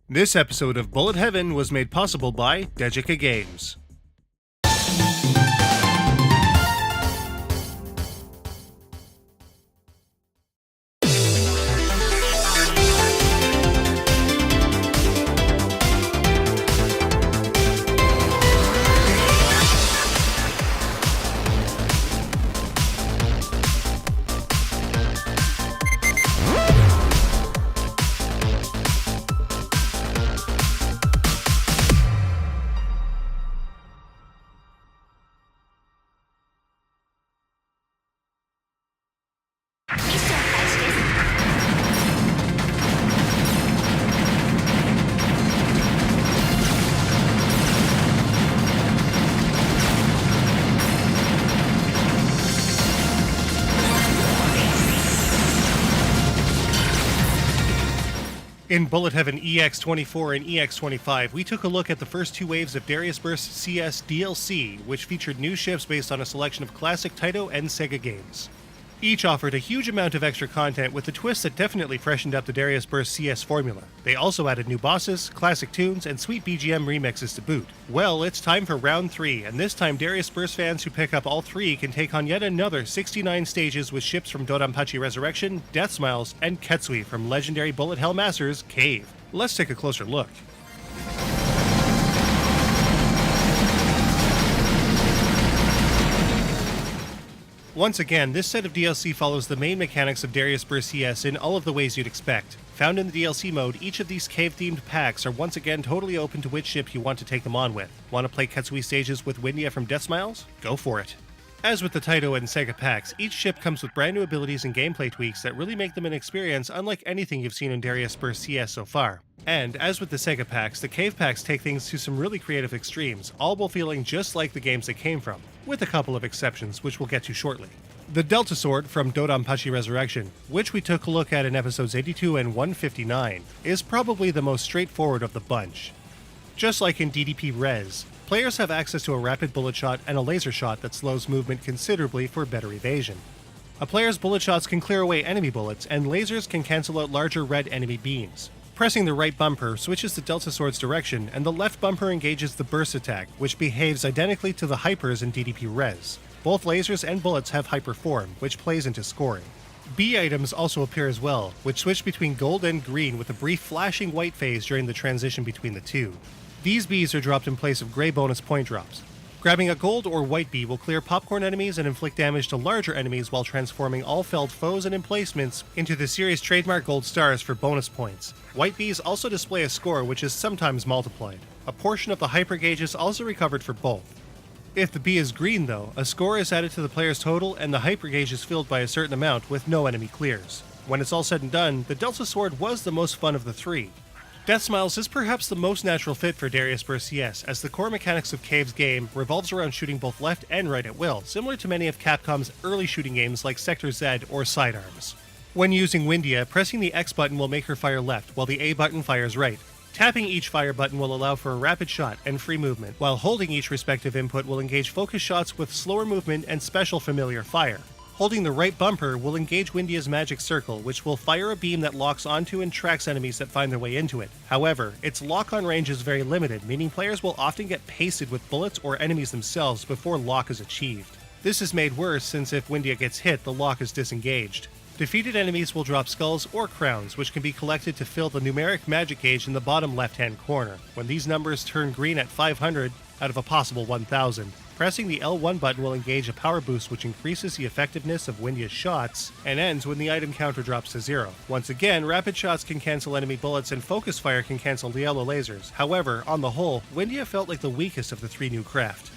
This episode of Bullet Heaven was made possible by Dejika Games. In Bullet Heaven EX24 and EX25, we took a look at the first two waves of DariusBurst CS DLC, which featured new ships based on a selection of classic Taito and Sega games. Each offered a huge amount of extra content with a twist that definitely freshened up the DariusBurst CS formula. They also added new bosses, classic tunes, and sweet BGM remixes to boot. Well, it's time for round 3, and this time DariusBurst fans who pick up all 3 can take on yet another 69 stages with ships from Dodonpachi Resurrection, Death Smiles, and Ketsui from legendary Bullet Hell Masters Cave. Let's take a closer look. Once again, this set of DLC follows the main mechanics of DariusBurst CS in all of the ways you'd expect. Found in the DLC mode, each of these cave-themed packs are once again totally open to which ship you want to take them on with. Want to play Ketsui stages with Windia from Death Smiles? Go for it. As with the Taito and Sega packs, each ship comes with brand new abilities and gameplay tweaks that really make them an experience unlike anything you've seen in DariusBurst CS so far. And as with the Sega packs, the Cave packs take things to some really creative extremes, all while feeling just like the games they came from, with a couple of exceptions which we'll get to shortly. The Delta Sword from Dodonpachi Resurrection, which we took a look at in episodes 82 and 159, is probably the most straightforward of the bunch. Just like in DDP Res, players have access to a rapid bullet shot and a laser shot that slows movement considerably for better evasion. A player's bullet shots can clear away enemy bullets, and lasers can cancel out larger red enemy beams. Pressing the right bumper switches the Delta Sword's direction, and the left bumper engages the burst attack, which behaves identically to the hypers in DDP Res. Both lasers and bullets have hyper form, which plays into scoring. B items also appear as well, which switch between gold and green with a brief flashing white phase during the transition between the two. These Bs are dropped in place of gray bonus point drops. Grabbing a gold or white bee will clear popcorn enemies and inflict damage to larger enemies while transforming all felled foes and emplacements into the series' trademark gold stars for bonus points. White bees also display a score which is sometimes multiplied. A portion of the hyper gauge is also recovered for both. If the bee is green though, a score is added to the player's total and the hyper gauge is filled by a certain amount with no enemy clears. When it's all said and done, the Delta Sword was the most fun of the 3. Death Smiles is perhaps the most natural fit for DariusBurst CS, as the core mechanics of Cave's game revolves around shooting both left and right at will, similar to many of Capcom's early shooting games like Sector Z or Sidearms. When using Windia, pressing the X button will make her fire left, while the A button fires right. Tapping each fire button will allow for a rapid shot and free movement, while holding each respective input will engage focus shots with slower movement and special familiar fire. Holding the right bumper will engage Windia's magic circle, which will fire a beam that locks onto and tracks enemies that find their way into it. However, its lock-on range is very limited, meaning players will often get pasted with bullets or enemies themselves before lock is achieved. This is made worse since if Windia gets hit, the lock is disengaged. Defeated enemies will drop skulls or crowns, which can be collected to fill the numeric magic gauge in the bottom left-hand corner. When these numbers turn green at 500 out of a possible 1000, pressing the L1 button will engage a power boost which increases the effectiveness of Windia's shots and ends when the item counter drops to 0. Once again, rapid shots can cancel enemy bullets and focus fire can cancel the yellow lasers. However, on the whole, Windia felt like the weakest of the 3 new craft.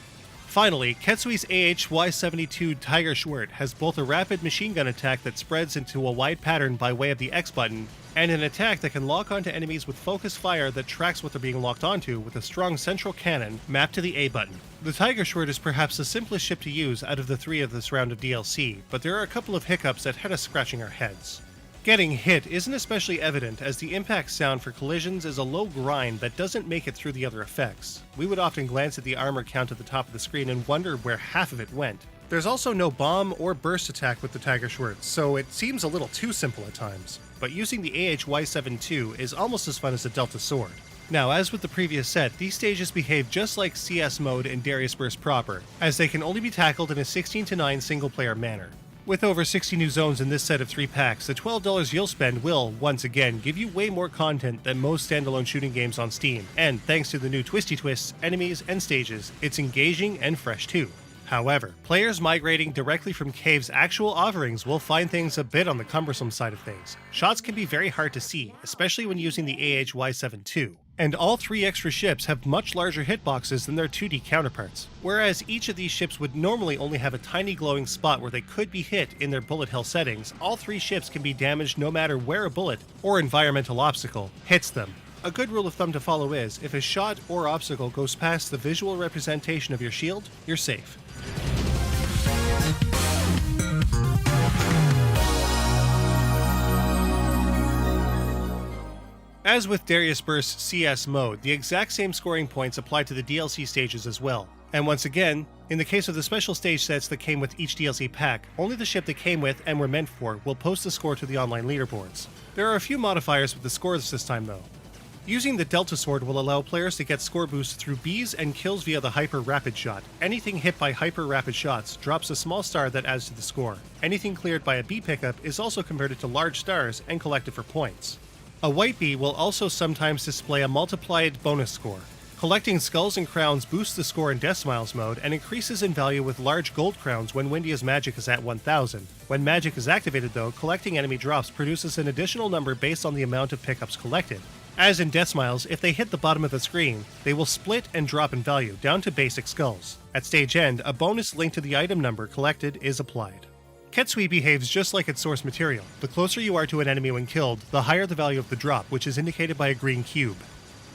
Finally, Ketsui's AHY-72 Tiger Schwert has both a rapid machine gun attack that spreads into a wide pattern by way of the X button, and an attack that can lock onto enemies with focus fire that tracks what they're being locked onto with a strong central cannon mapped to the A button. The Tiger Schwert is perhaps the simplest ship to use out of the 3 of this round of DLC, but there are a couple of hiccups that had us scratching our heads. Getting hit isn't especially evident, as the impact sound for collisions is a low grind that doesn't make it through the other effects. We would often glance at the armor count at the top of the screen and wonder where half of it went. There's also no bomb or burst attack with the Tiger Schwert, so it seems a little too simple at times. But using the AHY-72 is almost as fun as the Delta Sword. Now, as with the previous set, these stages behave just like CS mode and DariusBurst proper, as they can only be tackled in a 16-9 single-player manner. With over 60 new zones in this set of 3 packs, the $12 you'll spend will, once again, give you way more content than most standalone shooting games on Steam, and thanks to the new twisty twists, enemies, and stages, it's engaging and fresh too. However, players migrating directly from Cave's actual offerings will find things a bit on the cumbersome side of things. Shots can be very hard to see, especially when using the AHY-72. And all 3 extra ships have much larger hitboxes than their 2D counterparts. Whereas each of these ships would normally only have a tiny glowing spot where they could be hit in their bullet hell settings, all 3 ships can be damaged no matter where a bullet, or environmental obstacle, hits them. A good rule of thumb to follow is, if a shot or obstacle goes past the visual representation of your shield, you're safe. As with DariusBurst's CS mode, the exact same scoring points apply to the DLC stages as well. And once again, in the case of the special stage sets that came with each DLC pack, only the ship they came with and were meant for will post the score to the online leaderboards. There are a few modifiers with the scores this time though. Using the Delta Sword will allow players to get score boosts through Bs and kills via the Hyper Rapid Shot. Anything hit by Hyper Rapid Shots drops a small star that adds to the score. Anything cleared by a B pickup is also converted to large stars and collected for points. A white bee will also sometimes display a multiplied bonus score. Collecting skulls and crowns boosts the score in Decimiles mode and increases in value with large gold crowns when Windia's magic is at 1000. When magic is activated though, collecting enemy drops produces an additional number based on the amount of pickups collected. As in Decimiles, if they hit the bottom of the screen, they will split and drop in value, down to basic skulls. At stage end, a bonus linked to the item number collected is applied. Ketsui behaves just like its source material. The closer you are to an enemy when killed, the higher the value of the drop, which is indicated by a green cube.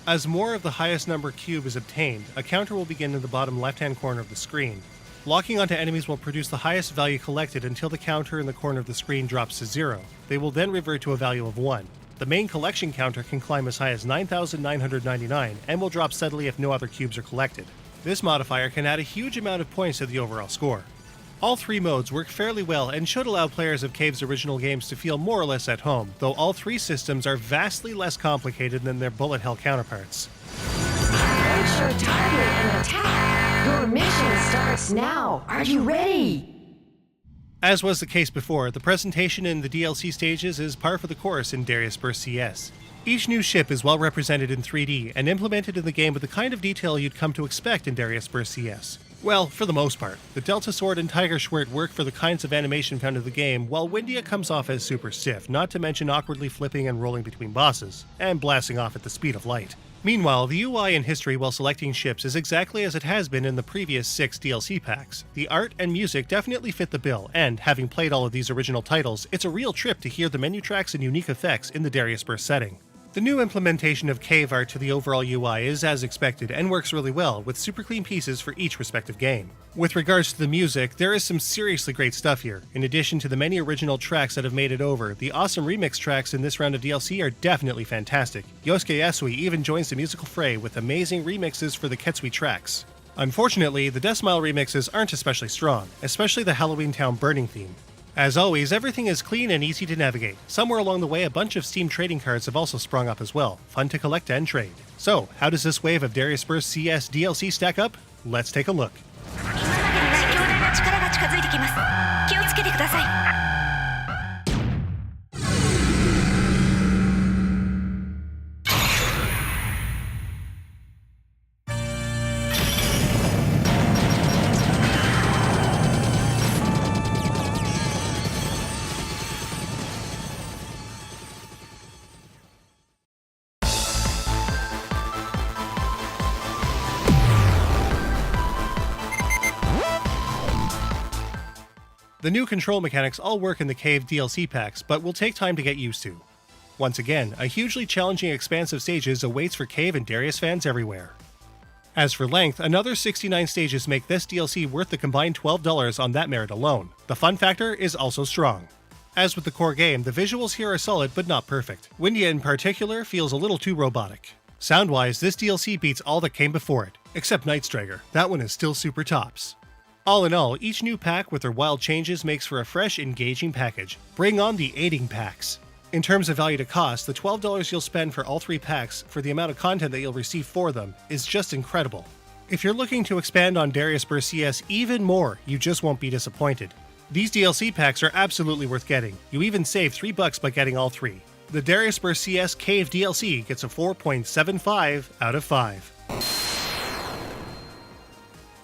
As more of the highest number cube is obtained, a counter will begin in the bottom left-hand corner of the screen. Locking onto enemies will produce the highest value collected until the counter in the corner of the screen drops to 0. They will then revert to a value of 1. The main collection counter can climb as high as 9,999 and will drop steadily if no other cubes are collected. This modifier can add a huge amount of points to the overall score. All 3 modes work fairly well and should allow players of Cave's original games to feel more or less at home, though all 3 systems are vastly less complicated than their bullet hell counterparts. Approach your target and attack! Your mission starts now! Are you ready? As was the case before, the presentation in the DLC stages is par for the course in DariusBurst CS. Each new ship is well represented in 3D and implemented in the game with the kind of detail you'd come to expect in DariusBurst CS. Well, for the most part. The Delta Sword and Tiger Schwert work for the kinds of animation found in the game, while Windia comes off as super stiff, not to mention awkwardly flipping and rolling between bosses, and blasting off at the speed of light. Meanwhile, the UI and history while selecting ships is exactly as it has been in the previous 6 DLC packs. The art and music definitely fit the bill, and having played all of these original titles, it's a real trip to hear the menu tracks and unique effects in the DariusBurst setting. The new implementation of cave art to the overall UI is as expected and works really well, with super clean pieces for each respective game. With regards to the music, there is some seriously great stuff here. In addition to the many original tracks that have made it over, the awesome remix tracks in this round of DLC are definitely fantastic. Yosuke Yasui even joins the musical fray with amazing remixes for the Ketsui tracks. Unfortunately, the Decimile remixes aren't especially strong, especially the Halloween Town burning theme. As always, everything is clean and easy to navigate. Somewhere along the way, a bunch of Steam trading cards have also sprung up as well, fun to collect and trade. So, how does this wave of DariusBurst CS DLC stack up? Let's take a look. The new control mechanics all work in the Cave DLC packs, but will take time to get used to. Once again, a hugely challenging expanse of stages awaits for Cave and Darius fans everywhere. As for length, another 69 stages make this DLC worth the combined $12 on that merit alone. The fun factor is also strong. As with the core game, the visuals here are solid but not perfect. Windia in particular feels a little too robotic. Sound-wise, this DLC beats all that came before it, except Night Striker. That one is still super tops. All in all, each new pack with their wild changes makes for a fresh, engaging package. Bring on the aiding packs. In terms of value to cost, the $12 you'll spend for all 3 packs for the amount of content that you'll receive for them is just incredible. If you're looking to expand on DariusBurst CS even more, you just won't be disappointed. These DLC packs are absolutely worth getting. You even save $3 by getting all 3. The DariusBurst CS Cave DLC gets a 4.75 out of 5.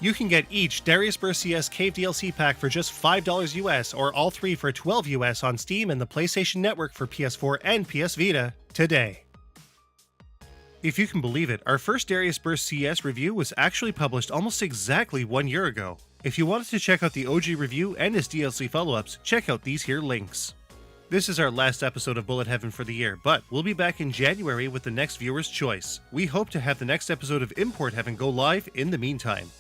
You can get each DariusBurst CS Cave DLC pack for just $5 US or all 3 for $12 US on Steam and the PlayStation Network for PS4 and PS Vita today. If you can believe it, our first DariusBurst CS review was actually published almost exactly 1 year ago. If you wanted to check out the OG review and his DLC follow-ups, check out these here links. This is our last episode of Bullet Heaven for the year, but we'll be back in January with the next viewer's choice. We hope to have the next episode of Import Heaven go live in the meantime.